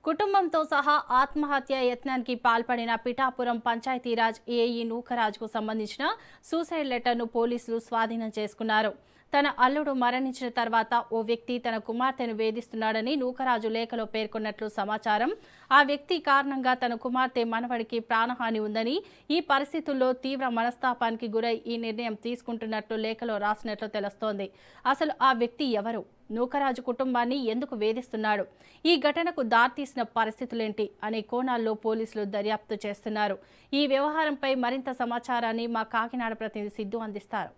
కుటుంబంతో సహా ఆత్మహత్య యత్నానికి పాల్పడిన పిఠాపురం పంచాయతీరాజ్ ఏఈ నూకరాజ్కు సంబంధించిన సూసైడ్ లెటర్ను పోలీసులు స్వాధీనం చేసుకున్నారు. తన అల్లుడు మరణించిన తర్వాత ఓ వ్యక్తి తన కుమార్తెను వేధిస్తున్నాడని నూకరాజు లేఖలో పేర్కొన్నట్లు సమాచారం. ఆ వ్యక్తి కారణంగా తన కుమార్తె మనవడికి ప్రాణహాని ఉందని, ఈ పరిస్థితుల్లో తీవ్ర మనస్తాపానికి గురై ఈ నిర్ణయం తీసుకుంటున్నట్లు లేఖలో రాసినట్లు తెలుస్తోంది. అసలు ఆ వ్యక్తి ఎవరు? నూకరాజు కుటుంబాన్ని ఎందుకు వేధిస్తున్నాడు? ఈ ఘటనకు దారితీసిన పరిస్థితులేంటి అనే కోణాల్లో పోలీసులు దర్యాప్తు చేస్తున్నారు. ఈ వ్యవహారంపై మరింత సమాచారాన్ని మా కాకినాడ ప్రతినిధి సిద్ధు అందిస్తారు.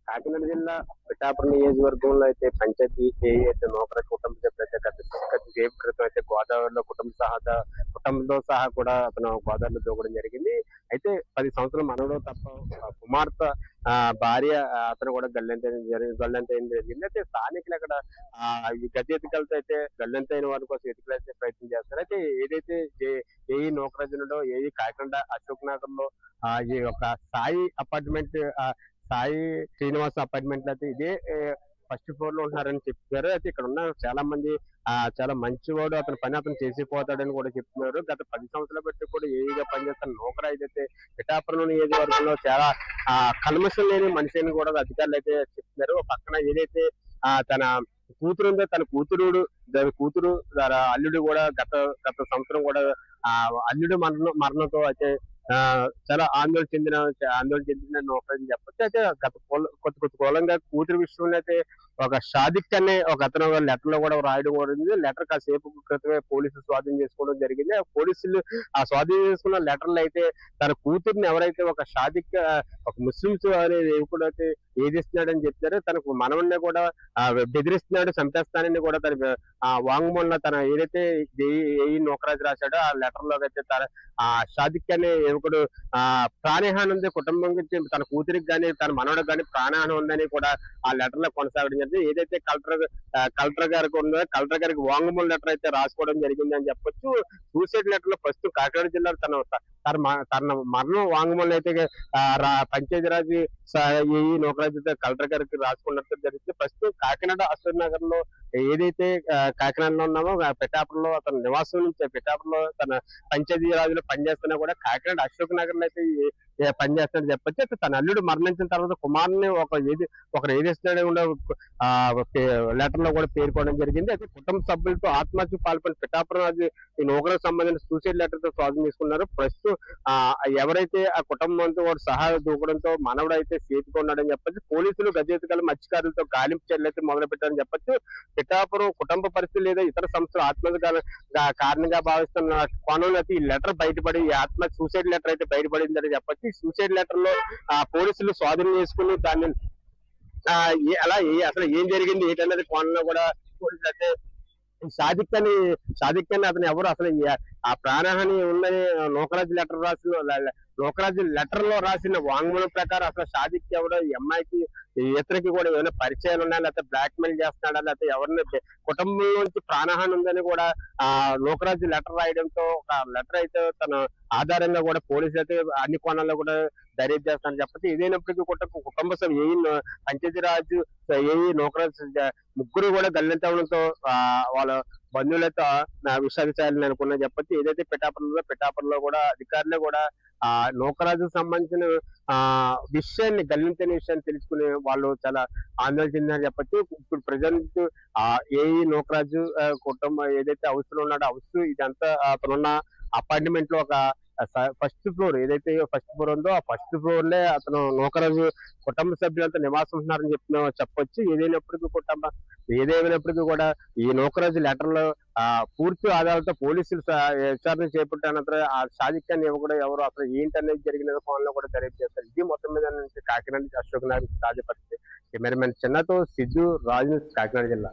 కాకినాడ జిల్లా పిఠాపురం నియోజకవర్గంలో అయితే పంచాయతీ ఏఈ అయితే నూకరాజు కుటుంబ సభ్యులైతే గత సేపు క్రితం అయితే గోదావరిలో కుటుంబంతో సహా కూడా అతను గోదావరిలో దూకడం జరిగింది. అయితే 10 సంవత్సరాల మనవడు తప్ప కుమార్తె భార్య అతను కూడా గల్లంతైన జరిగింది. అయితే స్థానికులు అక్కడ ఈ గది ఎతికలతో అయితే గల్లంతైన వారి కోసం ఎతికలైతే ప్రయత్నం చేస్తారు. అయితే ఏదైతే ఏఈ నూకరాజు ఉన్నాడో ఏఈ కాకినాడ అశోక్ నగర్ లో ఈ యొక్క సాయి శ్రీనివాస్ అపార్ట్మెంట్ లో అయితే ఇదే ఫస్ట్ ఫ్లోర్ లో ఉంటున్నారని చెప్తున్నారు. అయితే ఇక్కడ ఉన్న చాలా మంది చాలా మంచివాడు, అతని పని అతను చేసిపోతాడని కూడా చెప్తున్నారు. గత 10 సంవత్సరాల బట్టి కూడా ఏఈగా పనిచేస్తున్న నూకరాజు అయితే పిఠాపురం నియోజకవర్గంలో చాలా కల్మషం లేని మనిషి అని కూడా అధికారులు అయితే చెప్తున్నారు. పక్కన ఏదైతే తన కూతురు ఉందో తన కూతురు అల్లుడు కూడా గత సంవత్సరం కూడా అల్లుడు మరణంతో అయితే చాలా ఆందోళన చెందిన నౌకరని చెప్పొచ్చు. అయితే కొత్త కోలంగా కూతురు విషయంలో అయితే ఒక షాదిక్ అనే ఒక అతను లెటర్ లో కూడా రాయడం కూడా ఉంది. లెటర్ కాసేపు క్రితమే పోలీసులు స్వాధీనం చేసుకోవడం జరిగింది. పోలీసులు ఆ స్వాధీనం చేసుకున్న లెటర్లు అయితే తన కూతుర్ని ఎవరైతే ఒక షాదిక్ ఒక ముస్లింస్ అనే యువకుడు అయితే ఏదిస్తున్నాడని చెప్తారు. తనకు మనవన్నే కూడా బెదిరిస్తున్నాడు, చంపేస్తానని కూడా తన వాంగ్మూలంలో తన ఏదైతే ఏఈ నూకరాజు రాశాడో ఆ లెటర్ లో అయితే షాదిక్ అనే యువకుడు ప్రాణహాని ఉంది, కుటుంబం గురించి తన కూతురికి కానీ తన మనవడికి కానీ ప్రాణహాని ఉందని కూడా ఆ లెటర్ లో కొనసాగడం జరిగింది. ఏదైతే కలెక్టర్ గారికి ఉందో కలెక్టర్ గారికి వాంగ్మూల లెటర్ అయితే రాసుకోవడం జరిగింది అని చెప్పొచ్చు. సూసైడ్ లెటర్ లో ప్రస్తుతం కాకినాడ జిల్లాలో తన మరణం వాంగ్మూలం అయితే పంచాయతీరాజ్ ఏఈ నూకరాజు కలెక్టర్ గారికి రాసుకున్నట్టు జరిగింది. ప్రస్తుతం కాకినాడ అశోక్ నగర్ లో ఏదైతే కాకినాడలో ఉన్నామో పిఠాపురంలో అతను నివాసం నుంచి పిఠాపురంలో తన పంచాయతీ రాజులో పనిచేస్తున్నా కూడా కాకినాడ అశోక్ నగర్ లో అయితే పనిచేస్తాడని చెప్పొచ్చు. అయితే తన అల్లుడు మరణించిన తర్వాత కుమారుని ఒకరు ఏదిస్తున్నాడు లెటర్ లో కూడా పేర్కోవడం జరిగింది. అయితే కుటుంబ సభ్యులతో ఆత్మహత్యకు పాల్పడిన పిఠాపురం రాజు ఈ నూకరాజు సంబంధించిన సూసైడ్ లెటర్ తో స్వాధీనం చేసుకున్నారు. ప్రస్తుతం ఎవరైతే ఆ కుటుంబంతో వాడు సహా దూకడంతో మనవడు అయితే సేఫ్గా ఉన్నాడని చెప్పొచ్చు. పోలీసులు గజెతకాల మత్స్యకారులతో గాలింపు చర్యలు అయితే మొదలు పెట్టారని చెప్పొచ్చు. పిఠాపురం కుటుంబ పరిస్థితి లేదా ఇతర సంస్థలు ఆత్మహత్య కారణంగా భావిస్తున్న కోణంలో అయితే ఈ లెటర్ బయటపడి సూసైడ్ లెటర్ అయితే బయటపడిందని చెప్పొచ్చు. ఈ సూసైడ్ లెటర్ లో పోలీసులు స్వాధీనం చేసుకుని దాన్ని అసలు ఏం జరిగింది ఏంటన్నది కోణంలో కూడా పోలీసులు అయితే షాదిక్ అని అతను ఎవరు అసలు ఆ ప్రాణహాని ఉందని నూకరాజు లెటర్ లో రాసిన వాంగ్మూలం ప్రకారం అసలు షాదిక్ ఎవడో ఈ అమ్మాయికి ఇతనికి కూడా ఏమైనా పరిచయాలు ఉన్నాయా, లేకపోతే బ్లాక్ మెయిల్ చేస్తున్నాడా, లేకపోతే ఎవరిని కుటుంబం నుంచి ప్రాణహాని ఉందని కూడా నూకరాజు లెటర్ రాయడంతో ఒక లెటర్ అయితే తన ఆధారంగా కూడా పోలీసులు అయితే అన్ని కోణాల్లో కూడా దర్యాప్తు చేస్తానని చెప్పచ్చు. ఏదైనప్పటికీ కూడా కుటుంబ సభ్యులు పంచాయతీరాజు ఏఈ నూకరాజు ముగ్గురు కూడా గల్లంతవడంతో వాళ్ళ బంధువులతో విషాదించాలని అనుకున్నా చెప్పొచ్చు. ఏదైతే పిఠాపురంలో కూడా అధికారులు కూడా నూకరాజుకు సంబంధించిన గల్లంతైన విషయాన్ని తెలుసుకుని వాళ్ళు చాలా ఆందోళన చెందినారని చెప్పొచ్చు. ఇప్పుడు ప్రజెంట్ ఏఈ నూకరాజు కుటుంబం ఏదైతే హౌస్ లో ఉన్నాడో హౌస్ ఇదంతా అతనున్న అపార్ట్మెంట్ లో ఒక ఫస్ట్ ఫ్లోర్ ఏదైతే ఫస్ట్ ఫ్లోర్ ఉందో ఆ ఫస్ట్ ఫ్లోర్ లే అతను నూకరాజు కుటుంబ సభ్యులంతా నివాసం ఉంటున్నారని చెప్పొచ్చు. ఏదేమైనప్పటికీ కూడా ఈ నూకరాజు లెటర్ లో పూర్తి ఆధారాలతో పోలీసులు విచారణ చేపట్టినంత ఆ షాదిక్ యువకుడు ఎవరు అసలు ఏంటనేది జరిగిన కోణంలో కూడా దర్యాప్తు చేస్తారు. ఇది మొత్తం మీద నుంచి కాకినాడ అశోక్ నగర్ తాజా పరిస్థితి. కెమెరామెన్ చిన్నతో సిద్ధు రాజు, కాకినాడ జిల్లా.